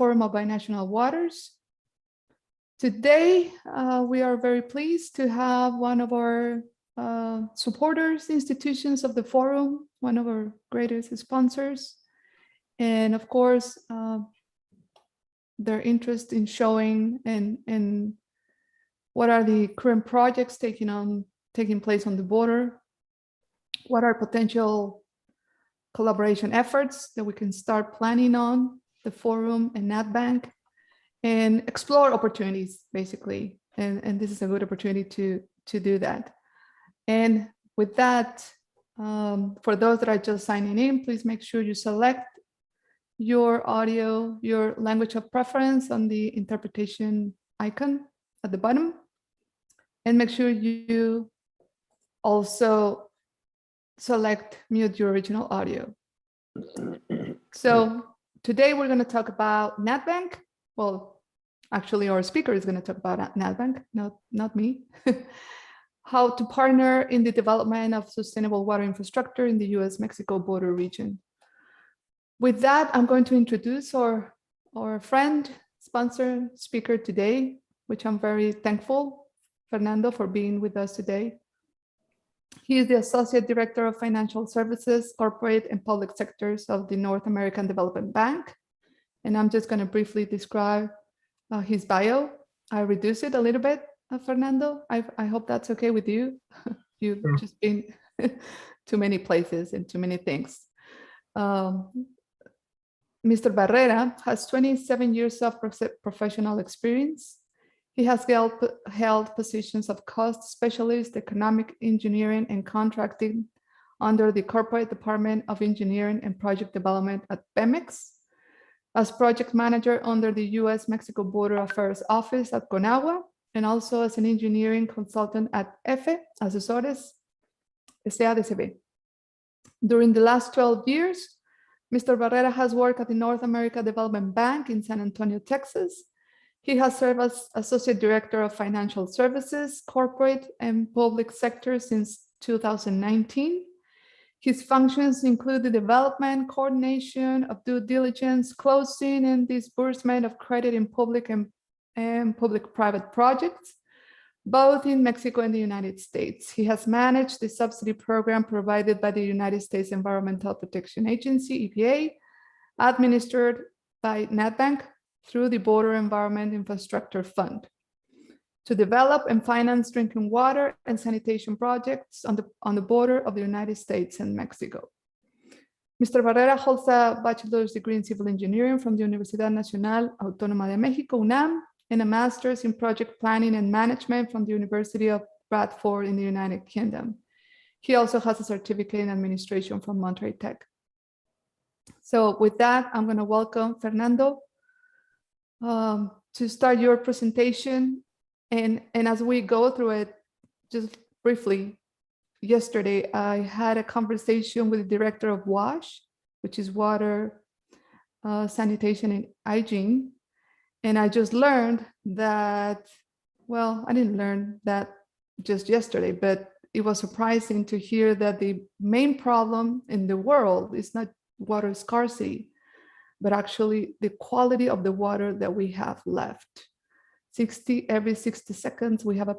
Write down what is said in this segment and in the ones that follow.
Forum of Binational Waters. Today, we are very pleased to have one of our supporters, institutions of the forum, one of our greatest sponsors, and of course, their interest in showing and what are the current projects taking place on the border, what are potential collaboration efforts that we can start planning on the forum and NADBank, and explore opportunities basically. And this is a good opportunity to do that. And with that, for those that are just signing in, please make sure you select your audio, your language of preference on the interpretation icon at the bottom. And make sure you also select mute your original audio. So today we're going to talk about NADBank. Well, actually our speaker is going to talk about NADBank, not me. How to partner in the development of sustainable water infrastructure in the US-Mexico border region. With that, I'm going to introduce our friend, sponsor, speaker today, which I'm very thankful, Fernando, for being with us today. He is the Associate Director of Financial Services, Corporate and Public Sectors of the North American Development Bank. And I'm just going to briefly describe his bio. I reduced it a little bit, Fernando. I hope that's okay with you. You've just been too many places and too many things. Mr. Barrera has 27 years of professional experience. He has held positions of cost specialist, economic engineering and contracting under the Corporate Department of Engineering and Project Development at Pemex, as project manager under the US-Mexico Border Affairs Office at Conagua, and also as an engineering consultant at EFE Asesores SADCB. During the last 12 years, Mr. Barrera has worked at the North America Development Bank in San Antonio, Texas. He has served as Associate Director of Financial Services, Corporate and Public Sector since 2019. His functions include the development, coordination of due diligence, closing and disbursement of credit in public and public-private projects, both in Mexico and the United States. He has managed the subsidy program provided by the United States Environmental Protection Agency, EPA, administered by NADBank through the Border Environment Infrastructure Fund, to develop and finance drinking water and sanitation projects on the border of the United States and Mexico. Mr. Barrera holds a bachelor's degree in civil engineering from the Universidad Nacional Autónoma de México, UNAM, and a master's in project planning and management from the University of Bradford in the United Kingdom. He also has a certificate in administration from Monterrey Tech. So with that, I'm going to welcome Fernando to start your presentation. And as we go through it, just briefly, yesterday, I had a conversation with the director of WASH, which is Water, Sanitation and Hygiene. And I just learned that, well, I didn't learn that just yesterday, but it was surprising to hear that the main problem in the world is not water scarcity, but actually the quality of the water that we have left. Every 60 seconds, we have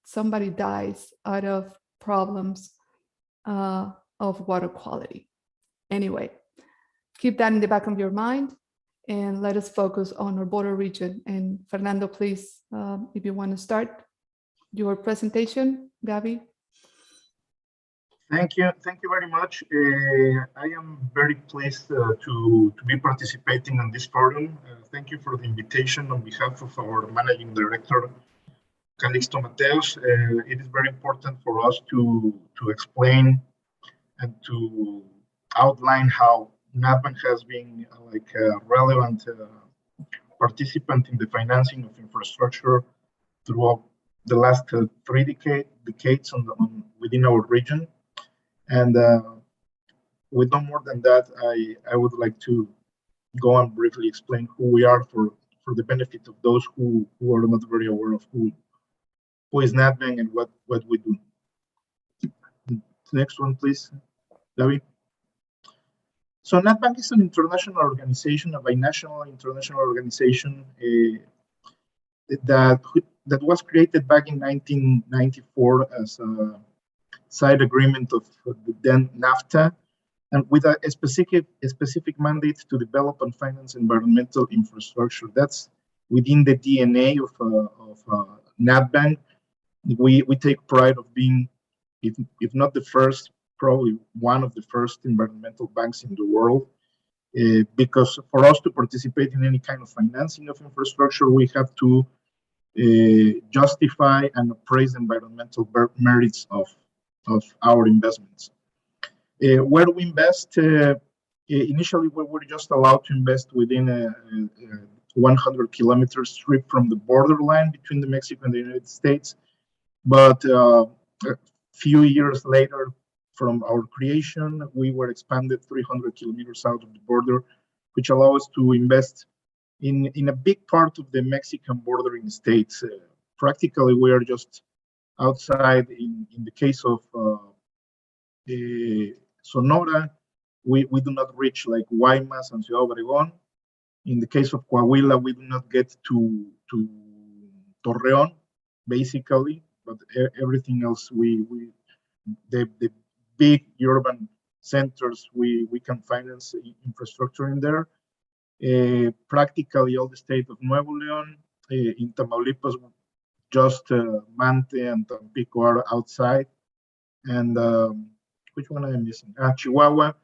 somebody dies out of problems of water quality. Anyway, keep that in the back of your mind and let us focus on our border region. And Fernando, please, if you want to start your presentation, Gabby. Thank you very much. I am very pleased to be participating in this forum. Thank you for the invitation on behalf of our Managing Director, Calixto Mateos. It is very important for us to explain and to outline how NADBank has been like a relevant participant in the financing of infrastructure throughout the last 3 decades within our region. And with no more than that, I would like to go and briefly explain who we are for the benefit of those who are not very aware of who is NADBank and what we do. Next one, please, David. So NADBank is an international organization, a binational international organization that was created back in 1994 as a side agreement of the then NAFTA, and with a specific mandate to develop and finance environmental infrastructure. That's within the DNA of NADBank. We take pride of being, if not the first, probably one of the first environmental banks in the world. Because for us to participate in any kind of financing of infrastructure, we have to justify and appraise environmental merits of our investments. Where do we invest? Initially, we were just allowed to invest within a 100-kilometer strip from the borderline between the Mexico and the United States. But a few years later, from our creation, we were expanded 300 kilometers out of the border, which allows us to invest in a big part of the Mexican bordering states. Practically, we are just outside. In the case of Sonora, we do not reach like Guaymas and Ciudad Obregón. In the case of Coahuila, we do not get to Torreón, basically, but everything else, the big urban centers, we can finance infrastructure in there. Practically all the state of Nuevo León, in Tamaulipas, just Mante and Tampico are outside. And which one am I missing? Chihuahua.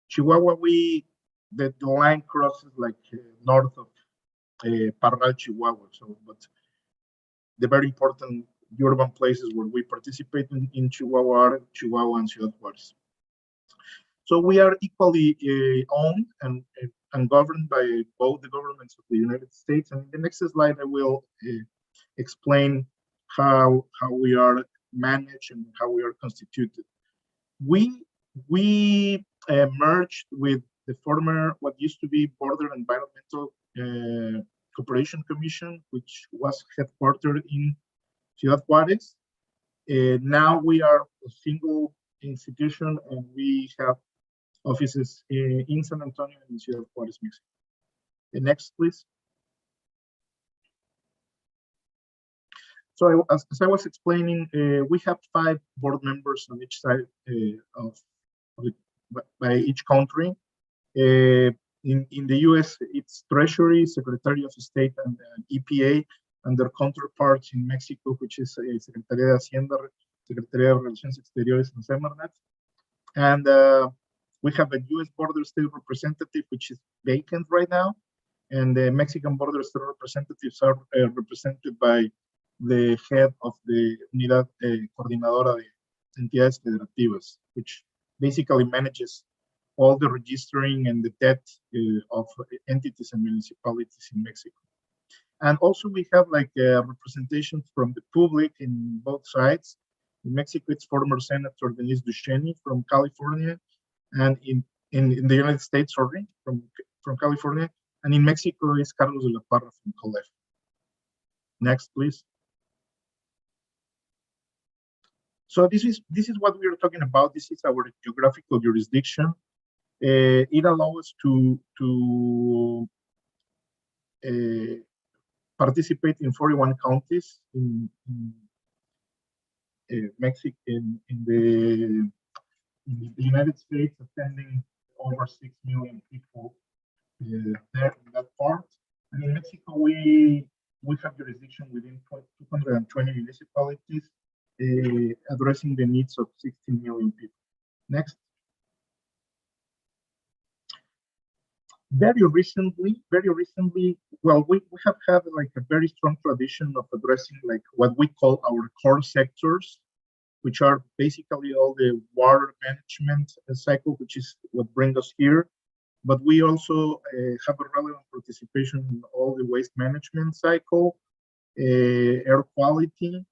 Chihuahua, the line crosses like north of Parral, Chihuahua. So, but the very important urban places where we participate in Chihuahua are Chihuahua and Ciudad Juárez. So we are equally owned and governed by both the governments of the United States. And in the next slide, I will explain how we are managed and how we are constituted. We merged with the former, what used to be Border Environmental Cooperation Commission, which was headquartered in Ciudad Juárez. Now we are a single institution, and we have offices in San Antonio and in Ciudad Juárez, Mexico. Next, please. So as I was explaining, we have 5 board members on each side by each country. In the US, it's Treasury, Secretary of State, and EPA, and their counterparts in Mexico, which is Secretaría de Hacienda, Secretaría de Relaciones Exteriores, and Semarnat. And we have a US Border State Representative, which is vacant right now. And the Mexican Border State representatives are represented by the head of the Unidad Coordinadora de Entidades Federativas, which basically manages all the registering and the debt of entities and municipalities in Mexico. And also we have like representations from the public in both sides. In Mexico, it's former Senator Denise Duchenne from California, and in the United States, sorry, from California, and in Mexico is Carlos de la Parra from Calef. Next, please. So this is what we are talking about. This is our geographical jurisdiction. It allows us to participate in 41 counties in Mexico, in the United States, attending over 6 million people there in that part. And in Mexico, we have jurisdiction within 220 municipalities, addressing the needs of 16 million people. Next. Very recently, well, we have had like a very strong tradition of addressing like what we call our core sectors, which are basically all the water management cycle, which is what brings us here. But we also have a relevant participation in all the waste management cycle, air quality.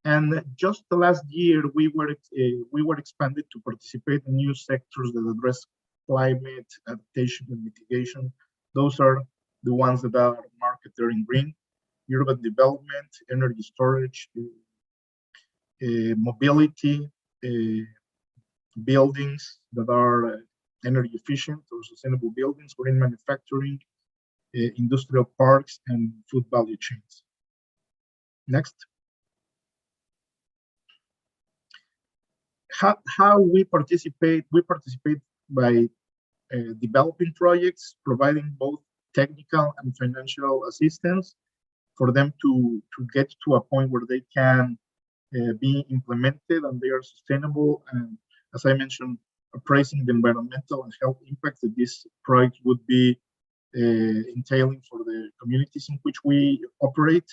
And just the last year, we were expanded to participate in new sectors that address climate adaptation and mitigation. Those are the ones that are marked there in green: urban development, energy storage, mobility, buildings that are energy efficient or sustainable buildings, green manufacturing, industrial parks, and food value chains. Next. How we participate? We participate by developing projects, providing both technical and financial assistance for them to get to a point where they can be implemented and they are sustainable. And as I mentioned, appraising the environmental and health impacts that this project would be entailing for the communities in which we operate.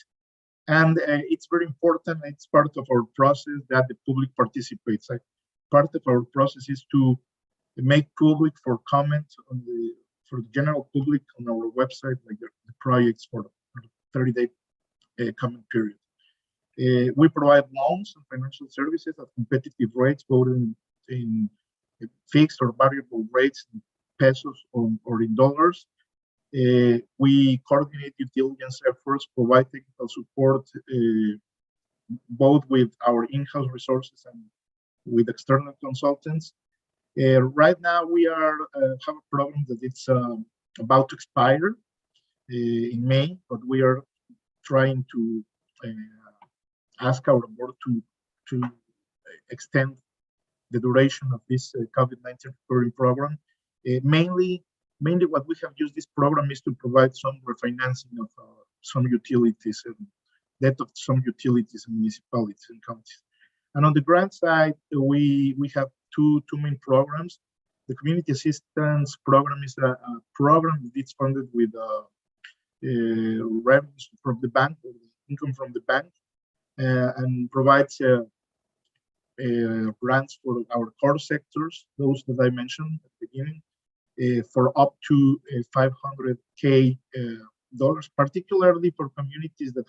And it's very important, it's part of our process that the public participates. Part of our process is to make public for comment for the general public on our website, like the projects for the 30-day comment period. We provide loans and financial services at competitive rates, both in fixed or variable rates in pesos or in dollars. We coordinate due diligence efforts, provide technical support, both with our in-house resources and with external consultants. Right now, we have a program that it's about to expire in May, but we are trying to ask our board to extend the duration of this COVID-19 recovery program. Mainly what we have used this program is to provide some refinancing of some utilities and debt of some utilities and municipalities and counties. And on the grant side, we have two main programs. The community assistance program is a program that is funded with revenues from the bank, or income from the bank, and provides grants for our core sectors, those that I mentioned at the beginning, for up to $500K, particularly for communities that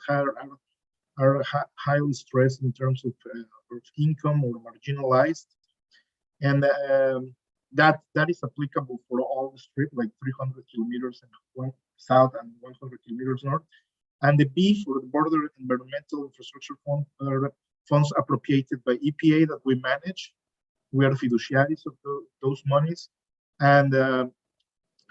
are highly stressed in terms of income or marginalized. And that is applicable for all the strip, like 300 kilometers south and 100 kilometers north. And the B for the Border Environmental Infrastructure Fund funds appropriated by EPA that we manage. We are fiduciaries of those monies. And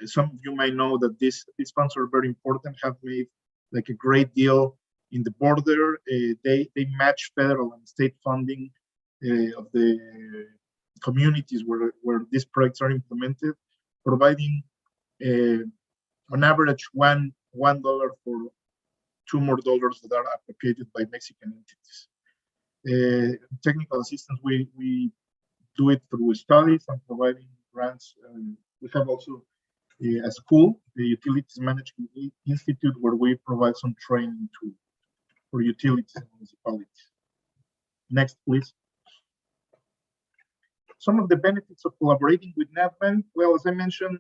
some of you might know that these funds are very important, have made like a great deal in the border. They match federal and state funding of the communities where these projects are implemented, providing on average $1 for $2 more that are appropriated by Mexican entities. Technical assistance, we do it through studies and providing grants. We have also a school, the Utilities Management Institute, where we provide some training for utilities and municipalities. Next, please. Some of the benefits of collaborating with NADBank. Well, as I mentioned,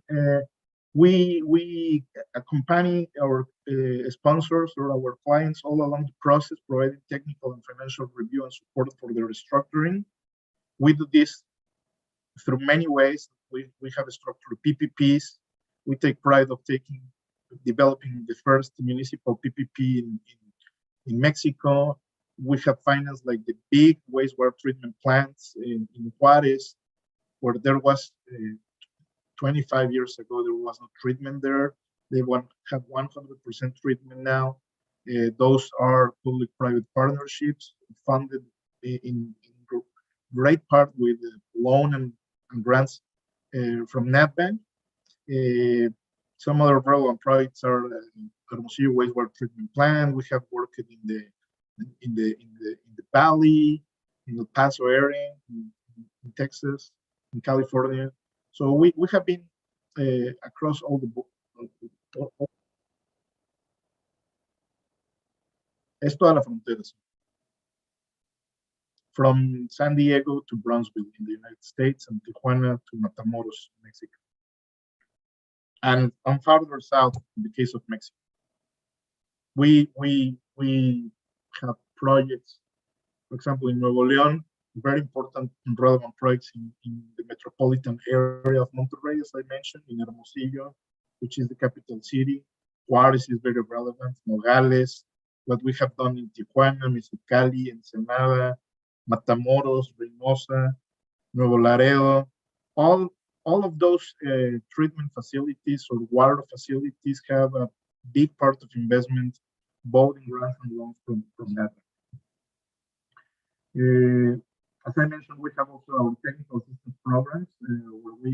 we accompany our sponsors or our clients all along the process, providing technical and financial review and support for their restructuring. We do this through many ways. We have structured PPPs. We take pride of developing the first municipal PPP in Mexico. We have financed like the big wastewater treatment plants in Juarez, where there was 25 years ago, there was no treatment there. They have 100% treatment now. Those are public-private partnerships funded in great part with loan and grants from NADBank. Some other relevant projects are Rosario wastewater treatment plant. We have worked in the Valley, in the El Paso area, in Texas, in California. So we have been across all the es toda la frontera, from San Diego to Brownsville in the United States and Tijuana to Matamoros, Mexico. And on farther south, in the case of Mexico, we have projects, for example, in Nuevo León, very important and relevant projects in the metropolitan area of Monterrey, as I mentioned, in Hermosillo, which is the capital city. Juarez is very relevant, Nogales, what we have done in Tijuana, Mexicali, Ensenada, Matamoros, Reynosa, Nuevo Laredo, all all of those treatment facilities or water facilities have a big part of investment, both in grants and loans from NADBank. As I mentioned, we have also our technical assistance programs where we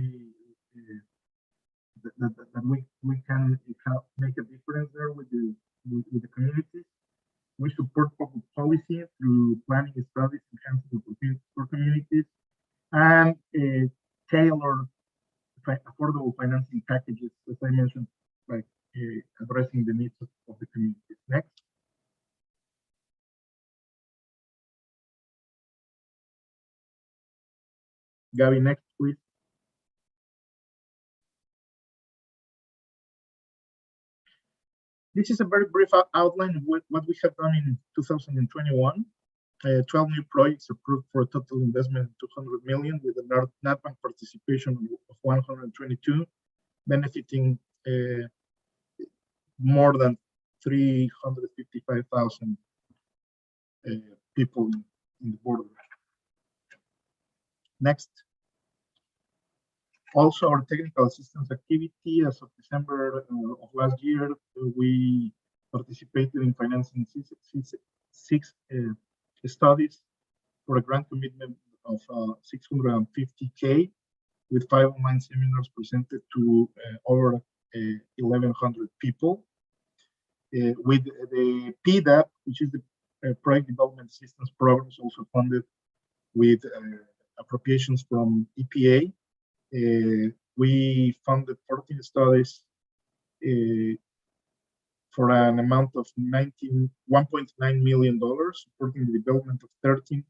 can make a difference there with the communities. We support public policy through planning studies, enhancing opportunities for communities, and tailored affordable financing packages, as I mentioned, like addressing the needs of the communities. Next. Gabby, next, please. This is a very brief outline of what we have done in 2021. 12 new projects approved for a total investment of 200 million with a NADBank participation of 122, benefiting more than 355,000 people in the border. Next. Also, our technical assistance activity as of December of last year, we participated in financing six studies for a grant commitment of 650K with 5 online seminars presented to over 1,100 people. With the PDAP, which is the Project Development Assistance Programs, also funded with appropriations from EPA. We funded 14 studies for an amount of $1.9 million, supporting the development of 13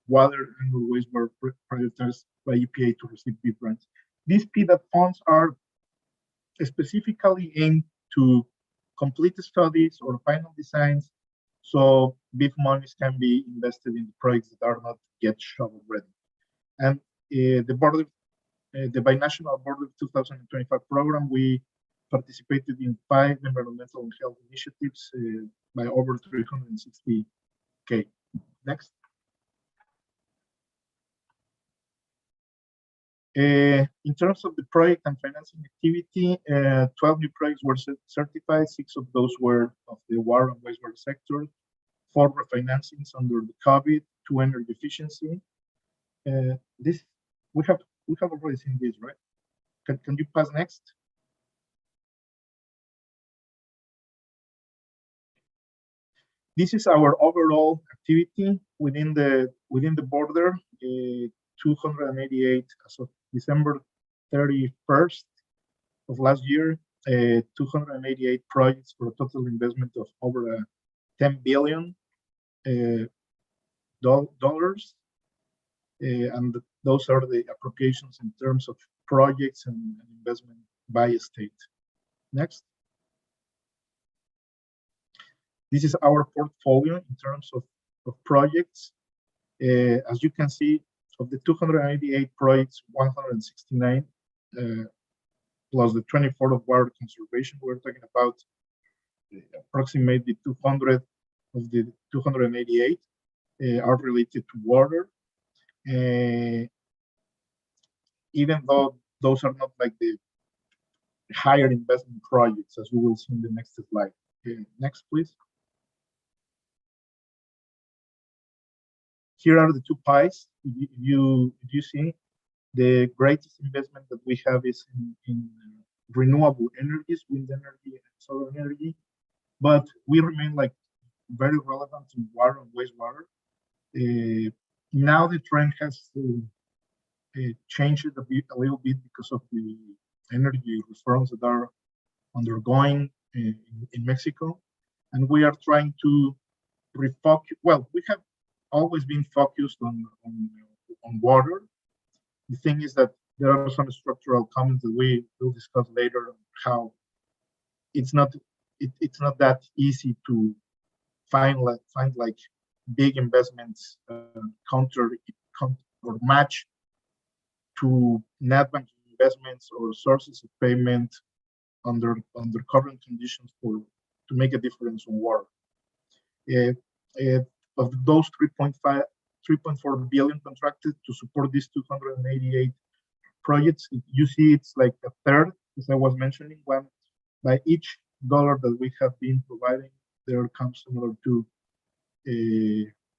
water and wastewater prioritized by EPA to receive BIF grants. These PDAP funds are specifically aimed to complete the studies or final designs, so BIF monies can be invested in projects that are not yet shovel ready. And the Binational Border 2025 program, we participated in 5 environmental and health initiatives by over 360K. Next. In terms of the project and financing activity, 12 new projects were certified. 6 of those were of the water and wastewater sector, 4 refinancings under the COVID, 2 energy efficiency. This we have already seen this, right? Can you pass next? This is our overall activity within the border. 288 as of December 31st of last year. 288 projects for a total investment of over $10 billion dollars. And those are the appropriations in terms of projects and investment by state. Next. This is our portfolio in terms of projects. As you can see, of the 288 projects, 169 plus the 24 of water conservation, we're talking about approximately 200 of the 288 are related to water. Even though those are not like the higher investment projects, as we will see in the next slide. Next, please. Here are the 2 pies. If you see, the greatest investment that we have is in renewable energies, wind energy and solar energy, but we remain like very relevant in water and wastewater. Now the trend has changed a little bit because of the energy reforms that are undergoing in Mexico, and we are trying to refocus. Well, we have always been focused on water. The thing is that there are some structural comments that we will discuss later on how it's not that easy to find like big investments counter or match to NADBank investments or sources of payment under current conditions to make a difference on water. Of those 3.4 billion contracted to support these 288 projects. You see, it's like a third, as I was mentioning. One by each dollar that we have been providing, there comes similar to a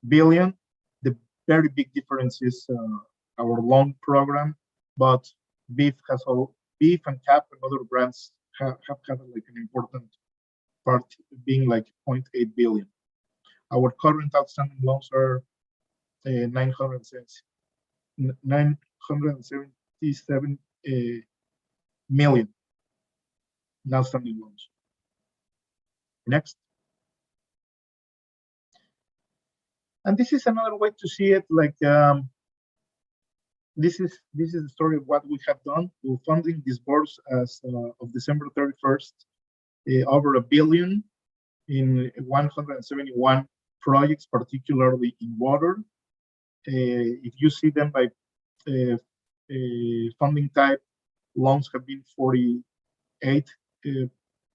billion. The very big difference is our loan program, but beef and cap and other brands have had like an important part, being like 0.8 billion. Our current outstanding loans are 977 million in outstanding loans. Next. And this is another way to see it, like this is the story of what we have done. We're funding disbursed as of December 31st, over $1 billion in 171 projects, particularly in water. If you see them by funding type, loans have been 48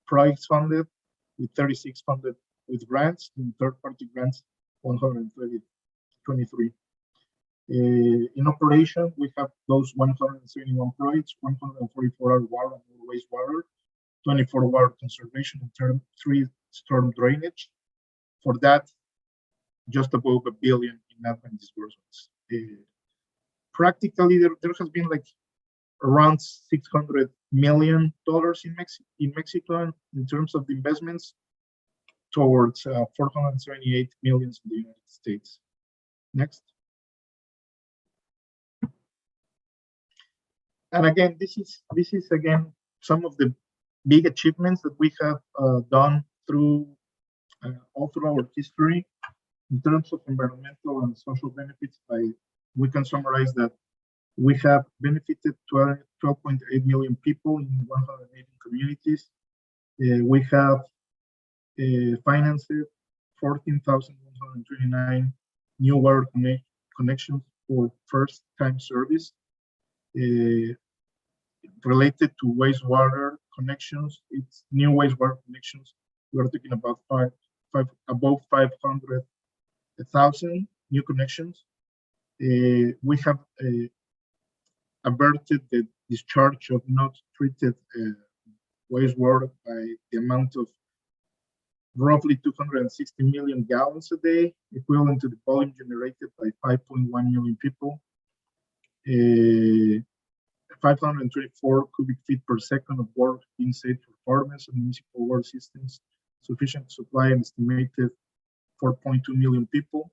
projects funded, with 36 funded with grants, and third-party grants 123. In operation, we have those 171 projects, 144 are water and wastewater, 24 water conservation, and 3 storm drainage. For that, just above $1 billion in NADBank disbursements. Practically, there has been like around $600 million in Mexico in terms of the investments, towards 478 million in the United States. Next. And again, this is again some of the big achievements that we have done through all through our history in terms of environmental and social benefits. We can summarize that we have benefited 12.8 million people in 180 communities. We have financed 14,129 new water connections for first-time service. Related to wastewater connections, it's new wastewater connections. We're talking about above 500,000 new connections. We have averted the discharge of not treated wastewater by the amount of roughly 260 million gallons a day, equivalent to the volume generated by 5.1 million people. 524 cubic feet per second of water being saved for farmers and municipal water systems, sufficient to supply an estimated 4.2 million people.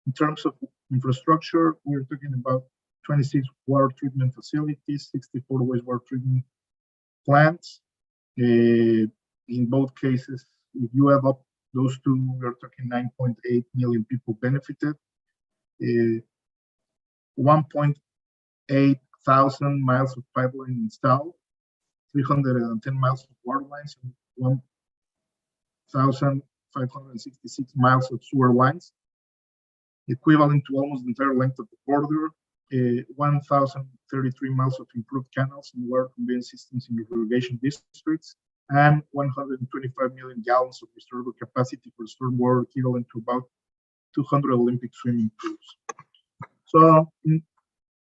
In terms of infrastructure, we're talking about 26 water treatment facilities, 64 wastewater treatment plants. In both cases, if you add up those two, we're talking 9.8 million people benefited. 1.8 thousand miles of pipeline installed, 310 miles of water lines, and 1,566 miles of sewer lines, equivalent to almost the entire length of the border. 1,033 miles of improved canals and water conveyance systems in irrigation districts, and 125 million gallons of restorable capacity for stormwater, equivalent to about 200 Olympic swimming pools. So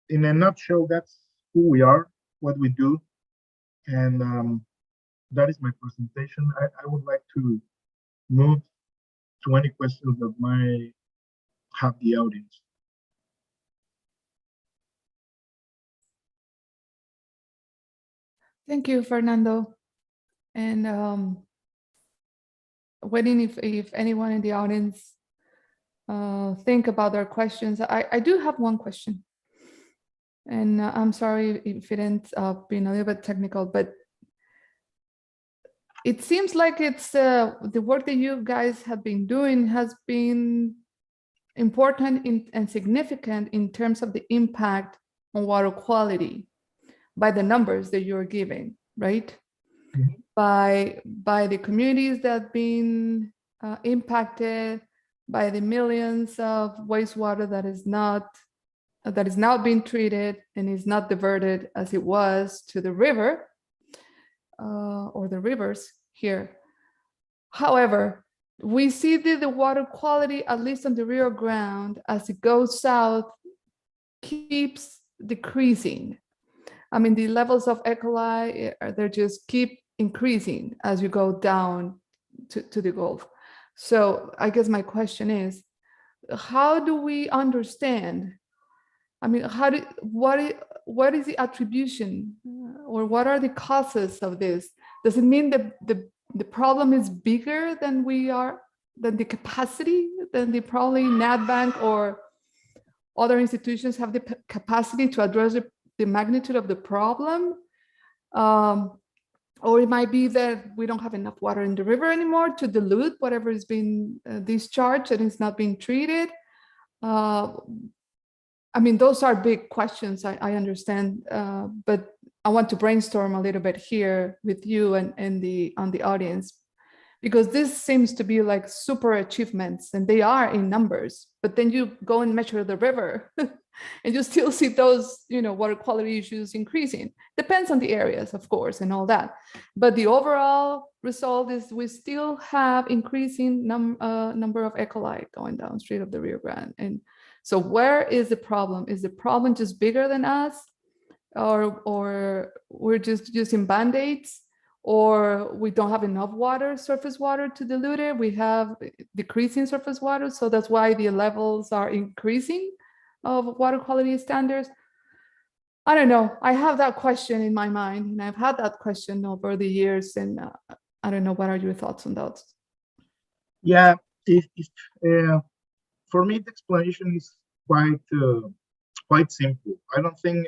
in a nutshell, that's who we are, what we do, and that is my presentation. I would like to move to any questions that might have the audience. Thank you, Fernando. And waiting if anyone in the audience think about their questions. I do have one question. And I'm sorry if it ends up being a little bit technical, but it seems like it's the work that you guys have been doing has been important and significant in terms of the impact on water quality by the numbers that you're giving, right? Mm-hmm. By the communities that have been impacted, by the millions of wastewater that is now being treated and is not diverted as it was to the river or the rivers here. However, we see that the water quality, at least on the Rio Grande, as it goes south, keeps decreasing. I mean, the levels of E. coli, they just keep increasing as you go down to the Gulf. So I guess my question is, how do we understand? I mean, what is the attribution or what are the causes of this? Does it mean that the problem is bigger than than the capacity, than the probably NADBank or other institutions have the capacity to address the magnitude of the problem? Or it might be that we don't have enough water in the river anymore to dilute whatever is being discharged and is not being treated. I mean, those are big questions, I understand, but I want to brainstorm a little bit here with you and on the audience, because this seems to be like super achievements, and they are in numbers, but then you go and measure the river and you still see those, water quality issues increasing. Depends on the areas, of course, and all that. But the overall result is we still have increasing number of E. coli going downstream of the Rio Grande. And so where is the problem? Is the problem just bigger than us? Or we're just using Band-Aids? Or we don't have enough water, surface water to dilute it? We have decreasing surface water, so that's why the levels are increasing of water quality standards. I don't know. I have that question in my mind, and I've had that question over the years, and I don't know, what are your thoughts on that? Yeah, for me, the explanation is quite simple. I don't think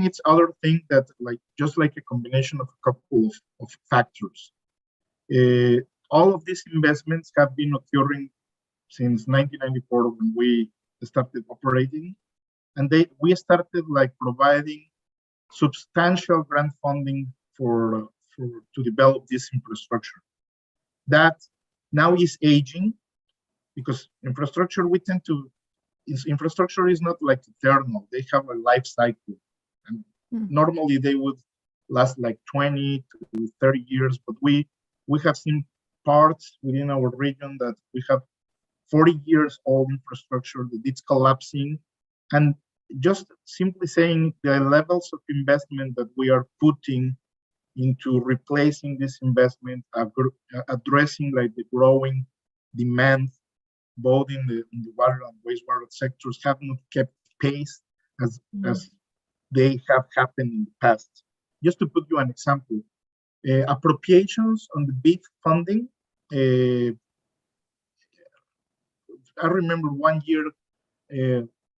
it's other thing that just like a combination of a couple of factors. All of these investments have been occurring since 1994 when we started operating, and we started providing substantial grant funding to develop this infrastructure. That now is aging, because infrastructure infrastructure is not eternal. They have a life cycle, and normally they would last 20 to 30 years, but we have seen parts within our region that we have 40 years old infrastructure that it's collapsing. And just simply saying the levels of investment that we are putting into replacing this investment, addressing the growing demand both in the water and wastewater sectors, have not kept pace as they have happened in the past. Just to put you an example, appropriations on the big funding, I remember one year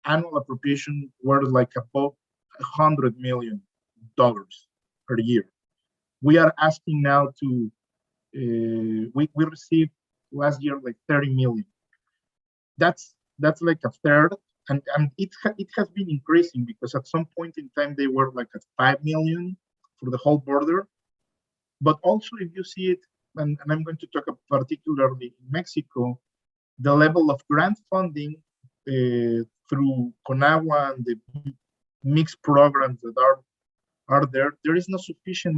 annual appropriation were about $100 million per year. We are asking now to, we received last year 30 million. That's a third, and it has been increasing, because at some point in time they were at 5 million for the whole border. But also, if you see it, and I'm going to talk particularly in Mexico, the level of grant funding through CONAGUA and the mixed programs that are there is no sufficient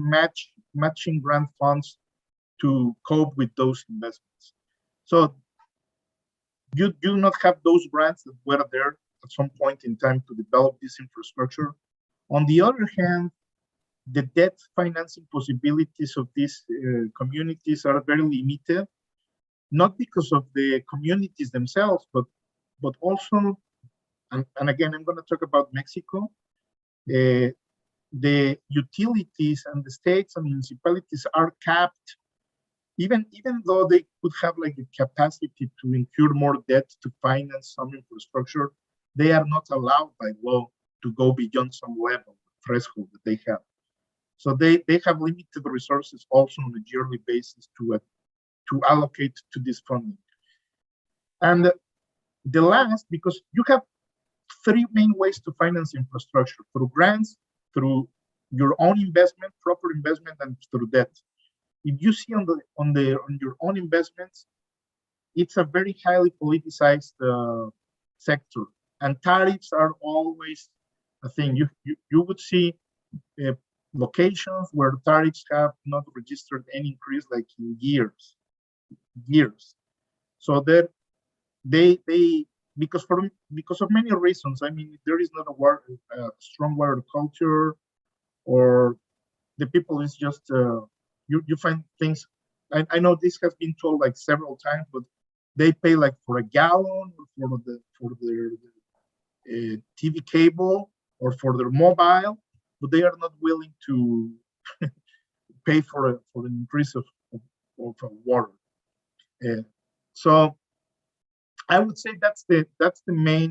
matching grant funds to cope with those investments. So you do not have those grants that were there at some point in time to develop this infrastructure. On the other hand, the debt financing possibilities of these communities are very limited, not because of the communities themselves, but also, and again, I'm going to talk about Mexico, the utilities and the states and municipalities are capped. Even though they could have the capacity to incur more debt to finance some infrastructure, they are not allowed by law to go beyond some level, threshold that they have. So they have limited resources also on a yearly basis to allocate to this funding. And the last, because you have three main ways to finance infrastructure: through grants, through your own investment, proper investment, and through debt. If you see on your own investments, it's a very highly politicized sector, and tariffs are always a thing. You would see locations where tariffs have not registered any increase in years. So that they because of many reasons. I mean, there is not a strong water culture, or the people is just you find things. I know this has been told like several times, but they pay like for a gallon for their TV cable or for their mobile, but they are not willing to pay for an increase of water. So I would say that's the main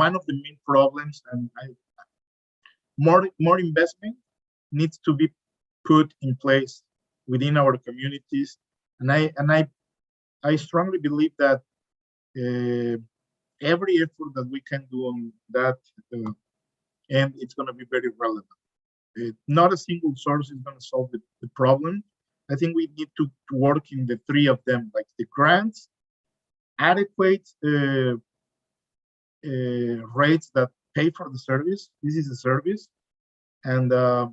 one of the main problems, and more investment needs to be put in place within our communities, and I strongly believe that every effort that we can do on that end, it's going to be very relevant. Not a single source is going to solve the problem. I think we need to work in the three of them, like the grants, adequate rates that pay for the service. This is a service, and the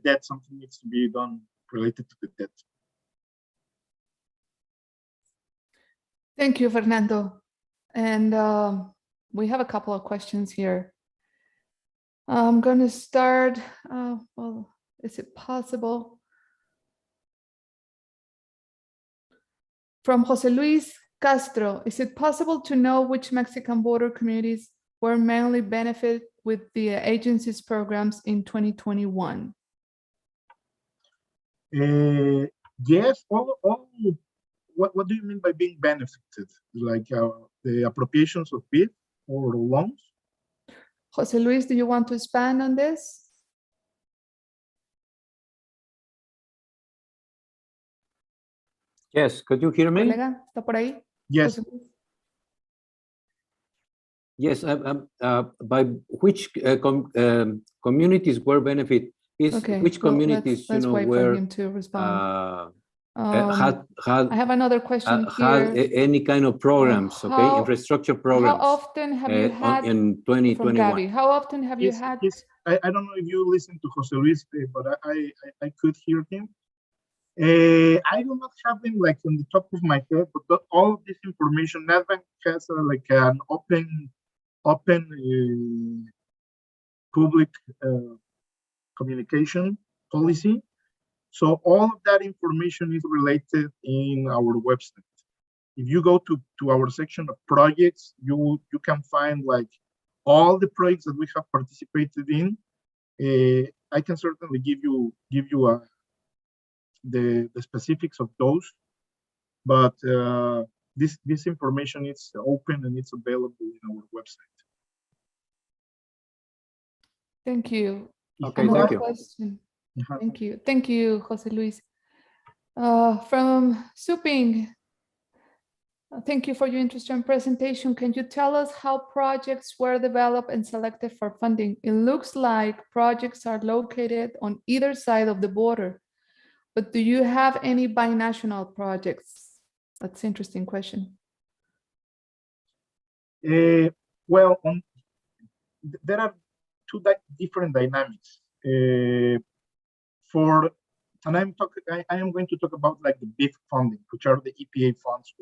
debt. Something needs to be done related to the debt. Thank you, Fernando. And we have a couple of questions here. I'm going to start. Well, is it possible? From Jose Luis Castro, is it possible to know which Mexican border communities were mainly benefit with the agency's programs in 2021? Yes, all what do you mean by being benefited? Like the appropriations of PIB or loans? Jose Luis, do you want to expand on this? Yes, could you hear me? Colega, ¿está por ahí? Yes. Yes, by which communities were benefit? Okay, which communities let's wait were for him to respond. had I have another question had here. any kind of programs, infrastructure programs. How often have you had in 2021? Gabi, how often have you had? I don't know if you listen to Jose Luis, but I could hear him. I do not have them like on the top of my head, but all of this information, NADBank has like an open public communication policy. So all of that information is related in our website. If you go to our section of projects, you can find like all the projects that we have participated in. I can certainly give you the specifics of those, but this information is open and it's available in our website. Thank you. Okay, thank you. Question. Thank you, Jose Luis. From Suping, thank you for your interesting presentation. Can you tell us how projects were developed and selected for funding? It looks like projects are located on either side of the border, but do you have any binational projects? That's an interesting question. Well, there are two different dynamics. I am going to talk about like the BIF funding, which are the EPA funds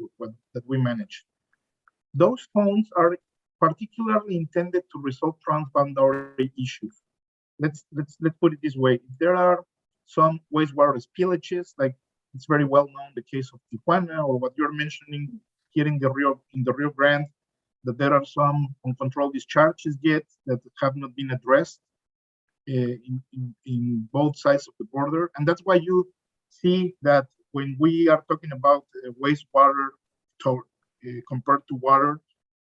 that we manage. Those funds are particularly intended to resolve transboundary issues. Let's put it this way: if there are some wastewater spillages, like it's very well known the case of Tijuana, or what you're mentioning here in the Rio Grande, that there are some uncontrolled discharges yet that have not been addressed in both sides of the border. And that's why you see that when we are talking about wastewater compared to water,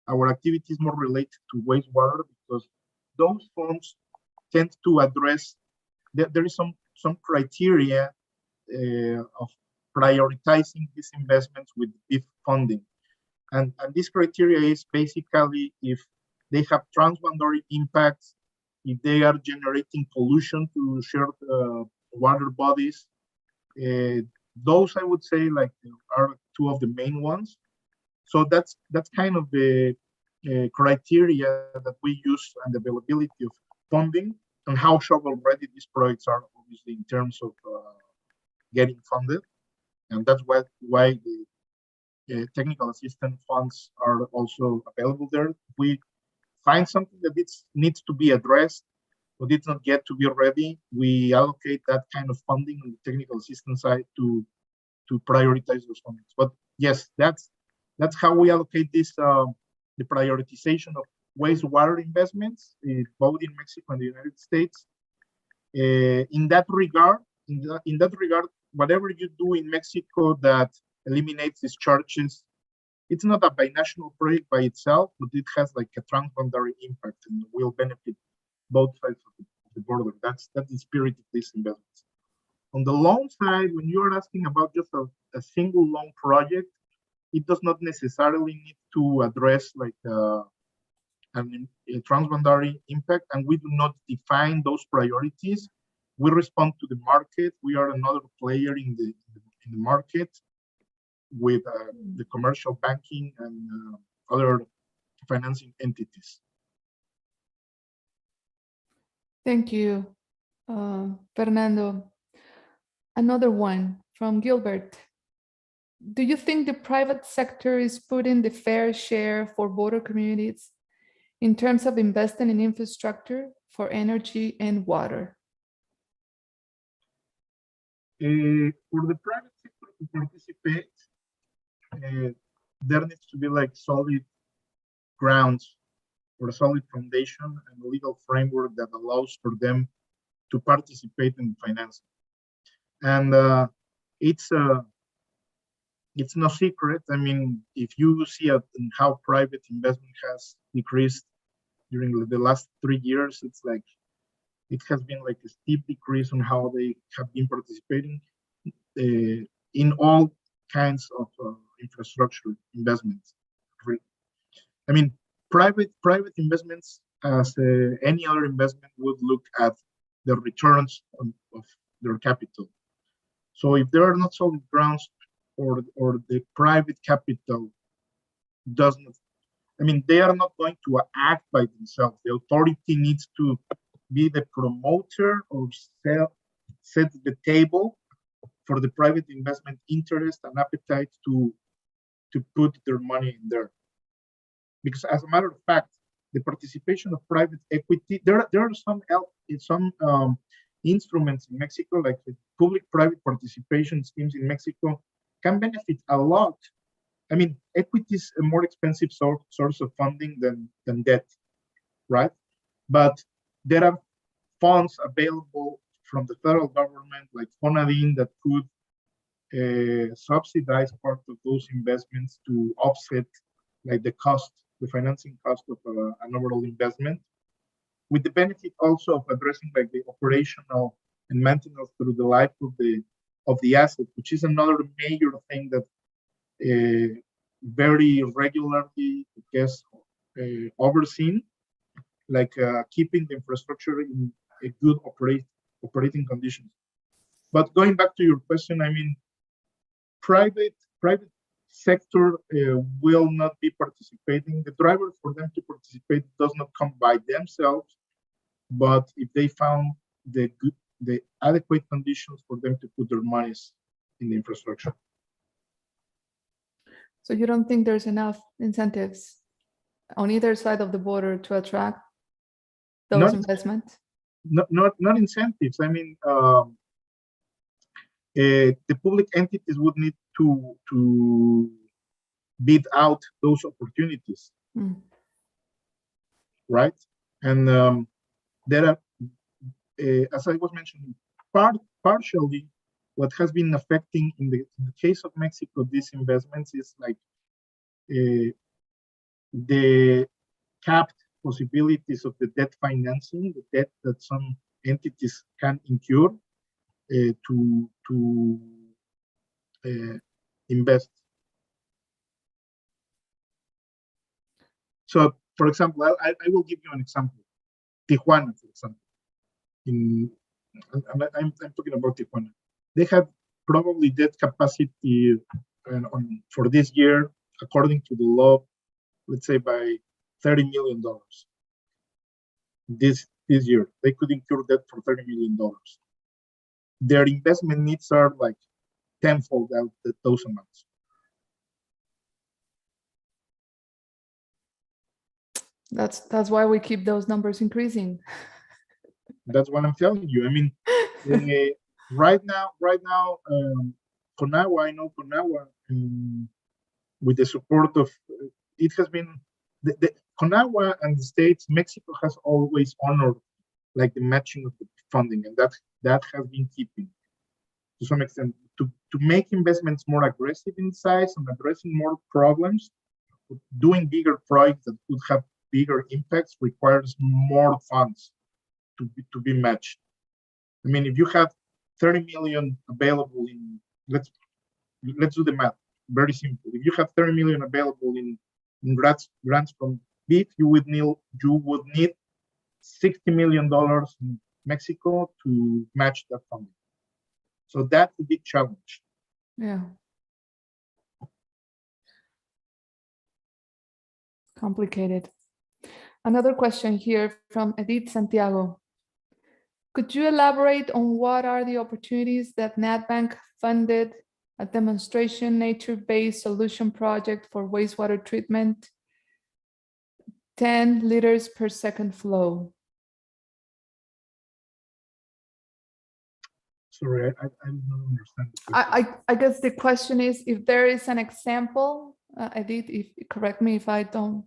our activity is more related to wastewater, because those funds tend to address, there is some criteria of prioritizing these investments with BIF funding. And this criteria is basically if they have transboundary impacts, if they are generating pollution to shared water bodies. Those, I would say, like are two of the main ones. So that's kind of the criteria that we use, and the availability of funding, and how shovel-ready these projects are, obviously, in terms of getting funded. And that's why technical assistance funds are also available there. We find something that needs to be addressed or did not get to be ready, we allocate that kind of funding on the technical assistance side to prioritize those fundings. But yes, that's how we allocate this, the prioritization of wastewater investments, both in Mexico and the United States. In that regard, whatever you do in Mexico that eliminates discharges, it's not a binational project by itself, but it has like a transboundary impact and will benefit both sides of the border. That's the spirit of these investments. On the loan side, when you're asking about just a single loan project, it does not necessarily need to address like a transboundary impact, and we do not define those priorities. We respond to the market. We are another player in the market with the commercial banking and other financing entities. Thank you, Fernando. Another one from Gilbert. Do you think the private sector is putting the fair share for border communities in terms of investing in infrastructure for energy and water? For the private sector to participate, there needs to be like solid grounds or a solid foundation and a legal framework that allows for them to participate in financing. And it's no secret. I mean, if you see how private investment has decreased during the last 3 years, it's like it has been like a steep decrease on how they have been participating in all kinds of infrastructure investments. I mean, private investments, as any other investment, would look at the returns of their capital. So if there are not solid grounds or the private capital does not, I mean, they are not going to act by themselves. The authority needs to be the promoter or set the table for the private investment interest and appetite to put their money in there. Because as a matter of fact, the participation of private equity, there are some instruments in Mexico, like the public-private participation schemes in Mexico, can benefit a lot. I mean, equity is a more expensive source of funding than debt, right? But there are funds available from the federal government, like FONADIN, that could subsidize part of those investments to offset like the financing cost of an overall investment, with the benefit also of addressing like the operational and maintenance through the life of the asset, which is another major thing that very regularly gets overseen, like keeping the infrastructure in a good operating conditions. But going back to your question, I mean, private sector will not be participating. The driver for them to participate does not come by themselves, but if they found the adequate conditions for them to put their monies in the infrastructure. So you don't think there's enough incentives on either side of the border to attract those investments? Not incentives. I mean, the public entities would need to bid out those opportunities, right? And there are, as I was mentioning, partially what has been affecting in the case of Mexico these investments is like the capped possibilities of the debt financing, the debt that some entities can incur to invest. So, for example, I will give you an example. Tijuana, for example. I'm talking about Tijuana. They have probably debt capacity for this year, according to the law, let's say by $30 million. This year, they could incur debt for $30 million. Their investment needs are like tenfold out those amounts. That's why we keep those numbers increasing. That's what I'm telling you. I mean, right now, Conagua, I know Conagua, with the support of, it has been, the Conagua and the states, Mexico has always honored like the matching of the funding, and that has been keeping to some extent to make investments more aggressive in size and addressing more problems. Doing bigger projects that could have bigger impacts requires more funds to be matched. I mean, if you have 30 million available in, let's do the math, very simple. If you have 30 million available in grants from BID, you would need $60 million in Mexico to match that funding. So that's a big challenge. Yeah. Complicated. Another question here from Edith Santiago. Could you elaborate on what are the opportunities that NADBank funded a demonstration nature-based solution project for wastewater treatment, 10 liters per second flow? Sorry, I don't understand. I guess the question is if there is an example, Edith, correct me if I don't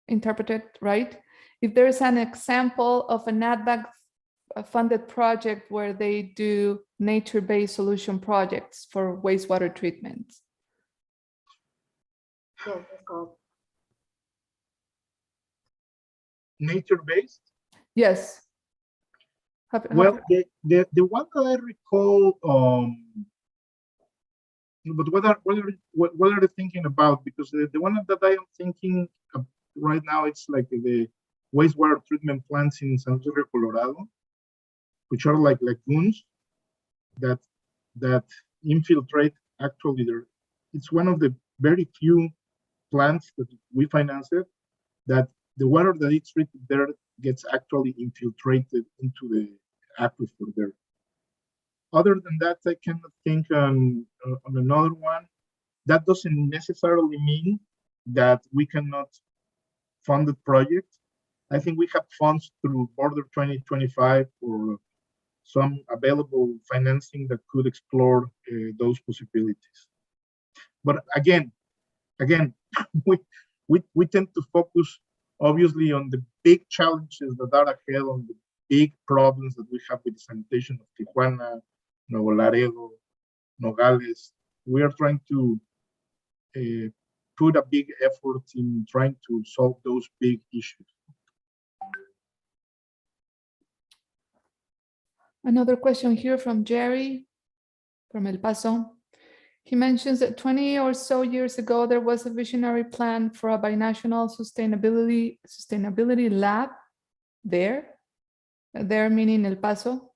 interpret it right. If there is an example of a NADBank funded project where they do nature-based solution projects for wastewater treatment. Nature-based? Yes. Well, the one that I recall, but what are you thinking about? Because the one that I am thinking of right now, it's like the wastewater treatment plants in Sanchez, Colorado, which are like lagoons that infiltrate. Actually, it's one of the very few plants that we financed that the water that is treated there gets actually infiltrated into the aquifer there. Other than that, I cannot think on another one. That doesn't necessarily mean that we cannot fund the project. I think we have funds through Border 2025 or some available financing that could explore those possibilities. But again, we tend to focus obviously on the big challenges that are ahead, on the big problems that we have with the sanitation of Tijuana, Nuevo Laredo, Nogales. We are trying to put a big effort in trying to solve those big issues. Another question here from Jerry from El Paso. He mentions that 20 or so years ago, there was a visionary plan for a binational sustainability lab there meaning El Paso.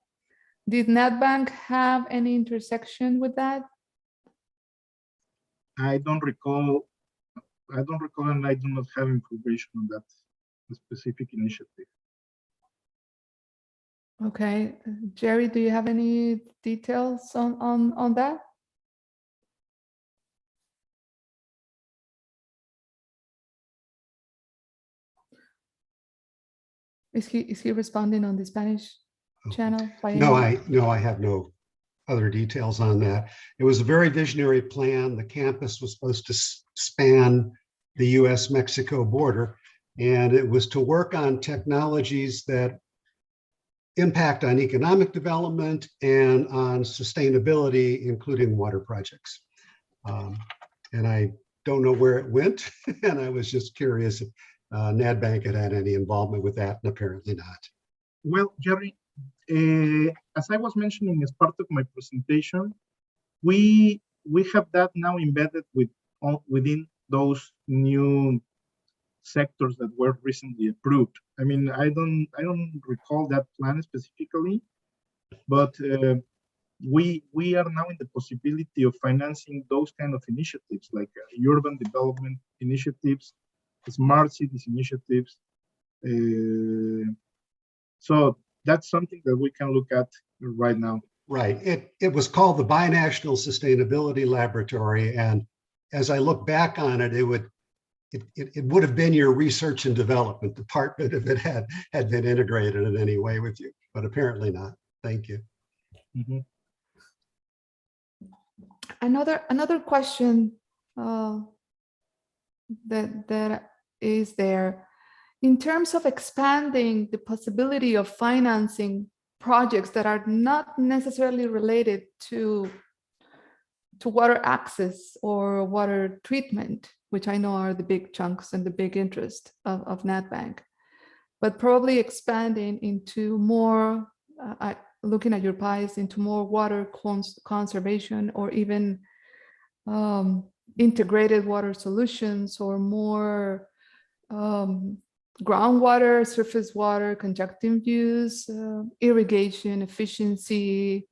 Did NADBank have any intersection with that? I don't recall, and I do not have information on that specific initiative. Okay, Jerry, do you have any details on that? Is he responding on the Spanish channel? No, I have no other details on that. It was a very visionary plan. The campus was supposed to span the US-Mexico border, and it was to work on technologies that impact on economic development and on sustainability, including water projects. And I don't know where it went, and I was just curious if NADBank had any involvement with that, and apparently not. Well, Jerry, as I was mentioning as part of my presentation, we have that now embedded within those new sectors that were recently approved. I mean, I don't recall that plan specifically, but we are now in the possibility of financing those kind of initiatives, like urban development initiatives, smart cities initiatives. So that's something that we can look at right now. Right. It was called the Binational Sustainability Laboratory, and as I look back on it, it would it would have been your research and development department if it had been integrated in any way with you, but apparently not. Thank you. Mhm. Another question that is there, in terms of expanding the possibility of financing projects that are not necessarily related to water access or water treatment, which I know are the big chunks and the big interest of NADBank, but probably expanding into more, looking at your pies, into more water conservation, or even integrated water solutions, or more groundwater, surface water, conducting views, irrigation efficiency.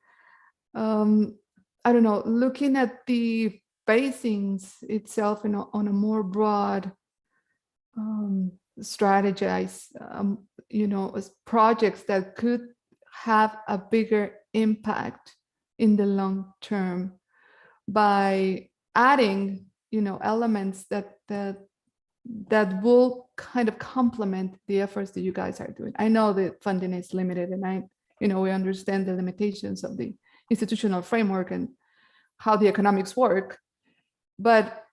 I don't know, looking at the basins itself on a more broad strategize, as projects that could have a bigger impact in the long term by adding, elements that will kind of complement the efforts that you guys are doing. I know that funding is limited, and we understand the limitations of the institutional framework and how the economics work, but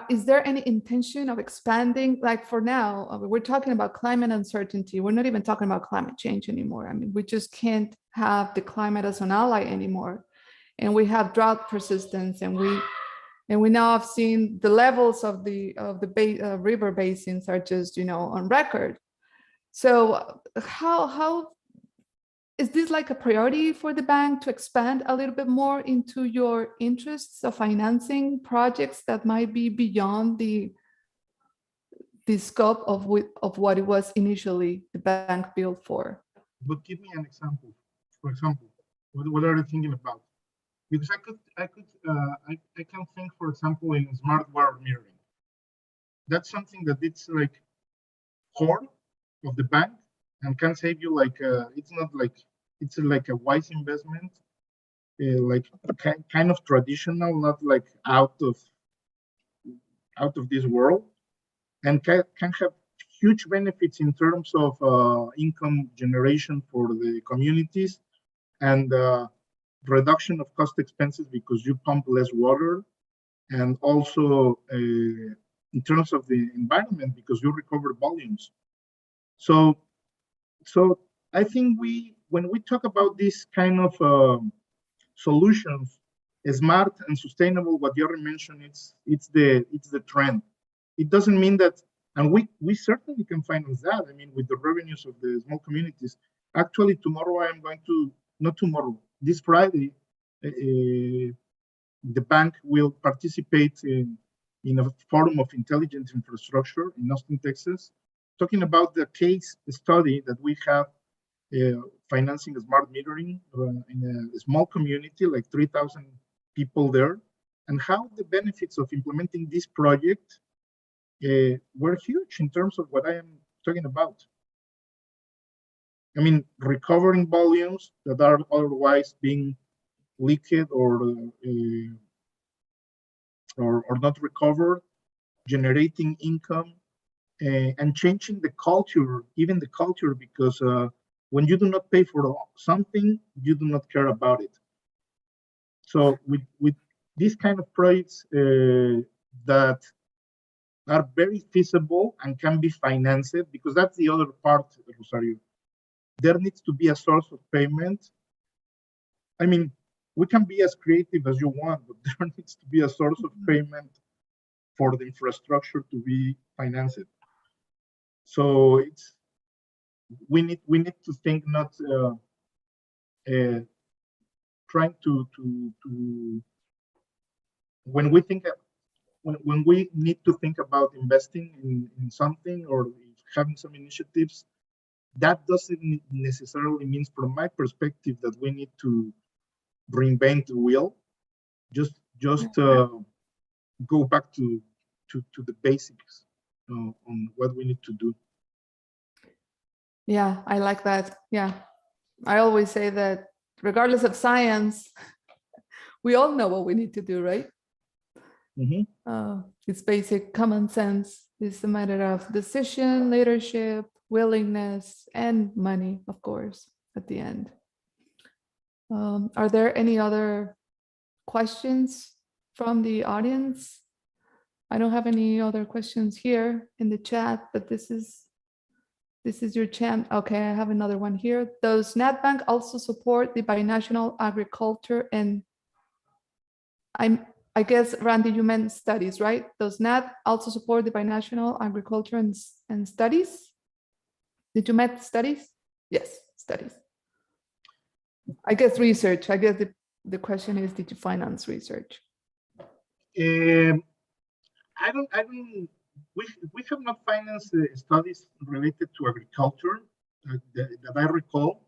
is there any intention of expanding? Like for now, we're talking about climate uncertainty. We're not even talking about climate change anymore. I mean, we just can't have the climate as an ally anymore. And we have drought persistence, and we now have seen the levels of the river basins are just, on record. So how is this like a priority for the bank to expand a little bit more into your interests of financing projects that might be beyond the scope of what it was initially the bank built for? But give me an example. For example, what are you thinking about? Because I can think, for example, in smart water metering. That's something that it's like core of the bank and can save you like it's not like it's like a wise investment, like kind of traditional, not like out of this world, and can have huge benefits in terms of income generation for the communities and reduction of cost expenses because you pump less water, and also in terms of the environment because you recover volumes. So I think when we talk about this kind of solutions, smart and sustainable, what Jerry mentioned, it's the trend. It doesn't mean that, and we certainly can finance that. I mean, with the revenues of the small communities. Actually, tomorrow I am going to, not tomorrow, this Friday, the bank will participate in a forum of intelligent infrastructure in Austin, Texas, talking about the case study that we have financing smart metering in a small community, like 3,000 people there, and how the benefits of implementing this project were huge in terms of what I am talking about. I mean, recovering volumes that are otherwise being leaked or not recovered, generating income, and changing the culture, even the culture, because when you do not pay for something, you do not care about it. So with these kind of projects that are very feasible and can be financed, because that's the other part, Rosario. There needs to be a source of payment. I mean, we can be as creative as you want, but there needs to be a source of payment for the infrastructure to be financed. So we need to think, not trying to when we need to think about investing in something or having some initiatives, that doesn't necessarily mean, from my perspective, that we need to reinvent the wheel. Just go back to the basics on what we need to do. Yeah, I like that. Yeah, I always say that regardless of science, we all know what we need to do, right? It's basic common sense. It's a matter of decision, leadership, willingness, and money, of course, at the end. Are there any other questions from the audience? I don't have any other questions here in the chat, but this is your chance. Okay, I have another one here. Does NADBank also support the binational agriculture? And I guess, Randy, you meant studies, right? Does NAD also support the binational agriculture and studies? Did you mean studies? Yes, studies. I guess research. I guess the question is, did you finance research? I don't. We have not financed studies related to agriculture that I recall,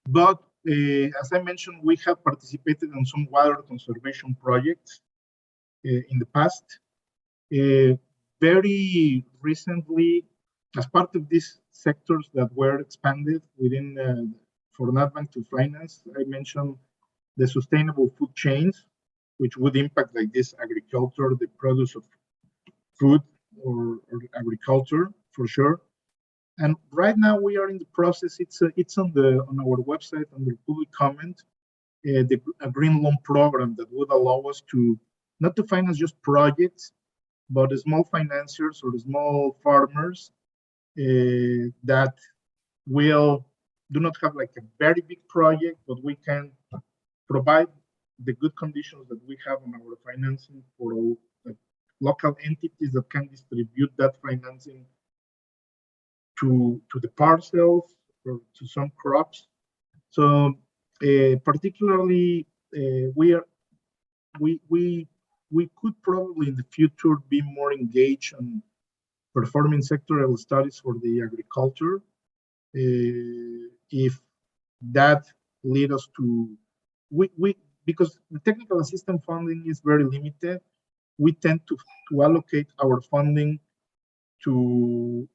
but as I mentioned, we have participated in some water conservation projects in the past. Very recently, as part of these sectors that were expanded within for NADBank to finance, I mentioned the sustainable food chains, which would impact like this agriculture, the produce of food or agriculture for sure. And right now we are in the process. It's on our website under public comment, a green loan program that would allow us to not to finance just projects, but the small financiers or the small farmers that do not have like a very big project, but we can provide the good conditions that we have on our financing for all local entities that can distribute that financing to the parcels or to some crops. So particularly we could probably in the future be more engaged on performing sectoral studies for the agriculture if that lead us to because the technical assistance funding is very limited. We tend to allocate our funding to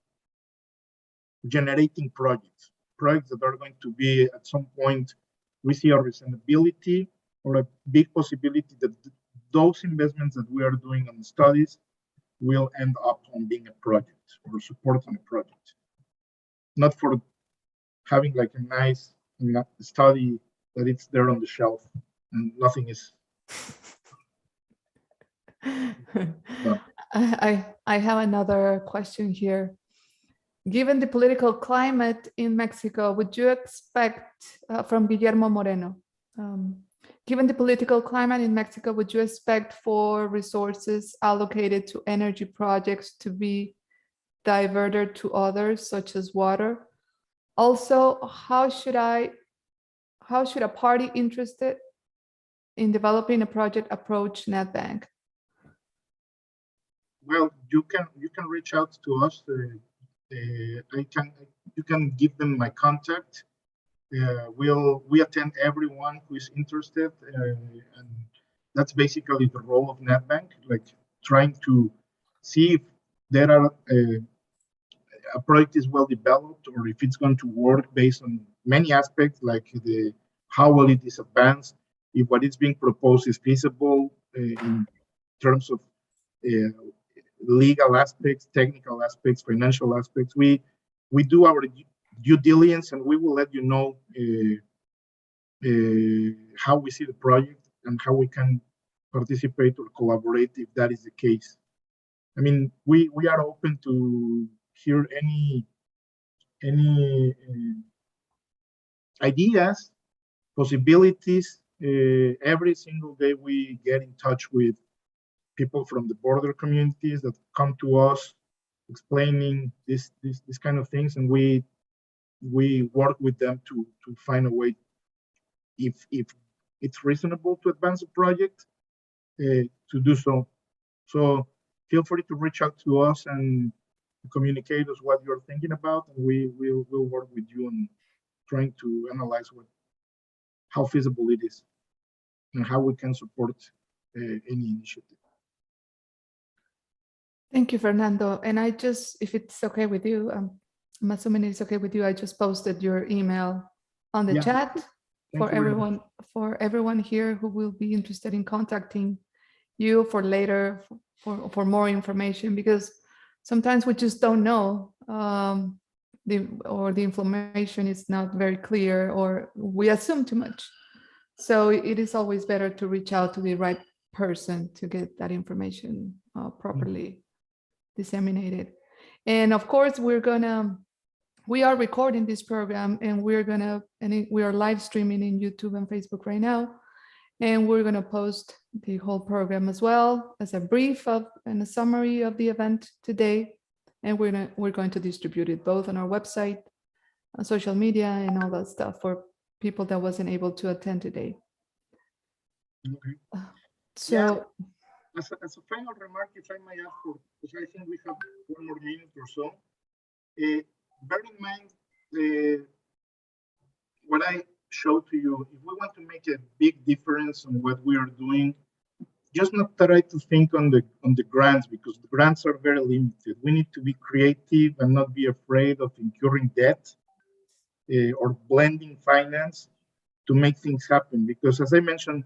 generating projects that are going to be at some point we see a reasonability or a big possibility that those investments that we are doing on studies will end up on being a project or support on a project, not for having like a nice study that it's there on the shelf and nothing is. I have another question here. Given the political climate in Mexico, would you expect, from Guillermo Moreno, given the political climate in Mexico, would you expect for resources allocated to energy projects to be diverted to others, such as water? Also, how should a party interested in developing a project approach NADBank? Well, you can reach out to us. You can give them my contact. We attend everyone who is interested, and that's basically the role of NADBank, like trying to see if there are a project is well developed or if it's going to work based on many aspects, like how well it is advanced, if what is being proposed is feasible in terms of legal aspects, technical aspects, financial aspects. We do our due diligence, and we will let you know how we see the project and how we can participate or collaborate if that is the case. I mean, we are open to hear any ideas, possibilities. Every single day we get in touch with people from the border communities that come to us explaining this kind of things, and we work with them to find a way, if it's reasonable to advance a project, to do so. So feel free to reach out to us and communicate us what you're thinking about, and we'll work with you on trying to analyze how feasible it is and how we can support any initiative. Thank you, Fernando. And I just, if it's okay with you, I'm assuming it's okay with you, I just posted your email on the chat for everyone here who will be interested in contacting you for later for more information, because sometimes we just don't know, the information is not very clear, or we assume too much. So it is always better to reach out to the right person to get that information properly disseminated. And of course, we are recording this program, and we are live streaming in YouTube and Facebook right now. And we're going to post the whole program as well as a brief and a summary of the event today. And we're going to distribute it both on our website, on social media, and all that stuff for people that wasn't able to attend today. Okay. So, yeah, as a final remark, if I may ask, because I think we have 1 more minute or so, bear in mind what I showed to you. If we want to make a big difference on what we are doing, just not try to think on the grants, because the grants are very limited. We need to be creative and not be afraid of incurring debt or blending finance to make things happen. Because as I mentioned,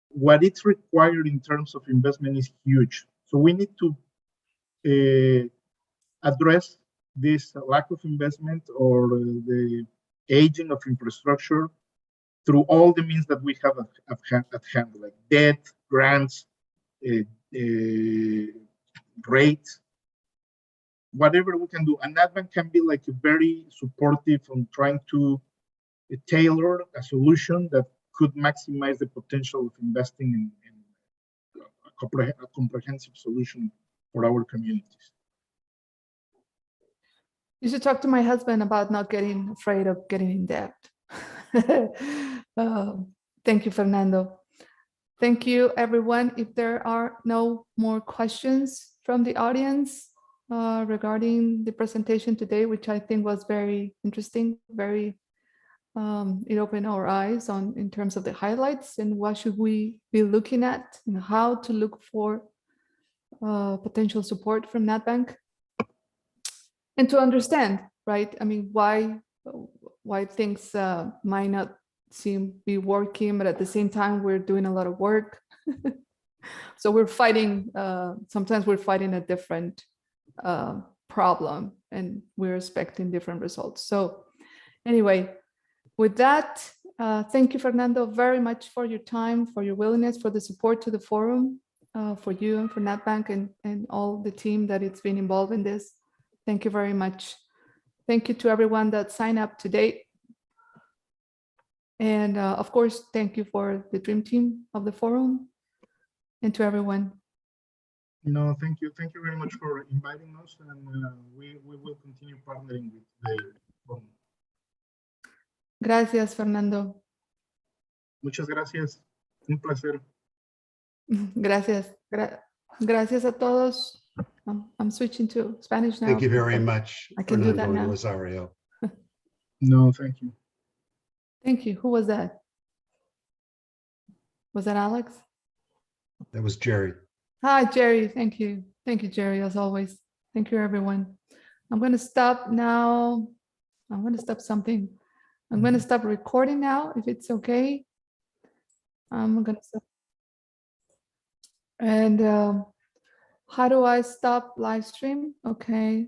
what it's required in terms of investment is huge. So we need to address this lack of investment or the aging of infrastructure through all the means that we have at hand, like debt, grants, rates, whatever we can do. And NADBank can be like a very supportive on trying to tailor a solution that could maximize the potential of investing in a comprehensive solution for our communities. you should talk to my husband about not getting afraid of getting in debt. Thank you, Fernando. Thank you, everyone. If there are no more questions from the audience regarding the presentation today, which I think was very interesting, it opened our eyes in terms of the highlights and what should we be looking at and how to look for potential support from NADBank, and to understand, right? I mean, why things might not be working, but at the same time we're doing a lot of work. So we're fighting. Sometimes we're fighting a different problem, and we're expecting different results. So anyway, with that, thank you, Fernando, very much for your time, for your willingness, for the support to the forum, for you and for NADBank and all the team that it's been involved in this. Thank you very much. Thank you to everyone that signed up today. And of course, thank you for the dream team of the forum and to everyone. No, thank you. Thank you very much for inviting us, and we will continue partnering with the forum. Gracias, Fernando. Muchas gracias. Un placer. Gracias. Gracias a todos. I'm switching to Spanish now. Thank you very much, I can do that Fernando and now. Rosario. No, thank you. Thank you. Who was that? Was that Alex? That was Jerry. Hi, Jerry. Thank you. Thank you, Jerry, as always. Thank you, everyone. I'm going to stop now. I'm going to stop something. I'm going to stop recording now, if it's okay. I'm going to stop. And how do I stop live stream? Okay.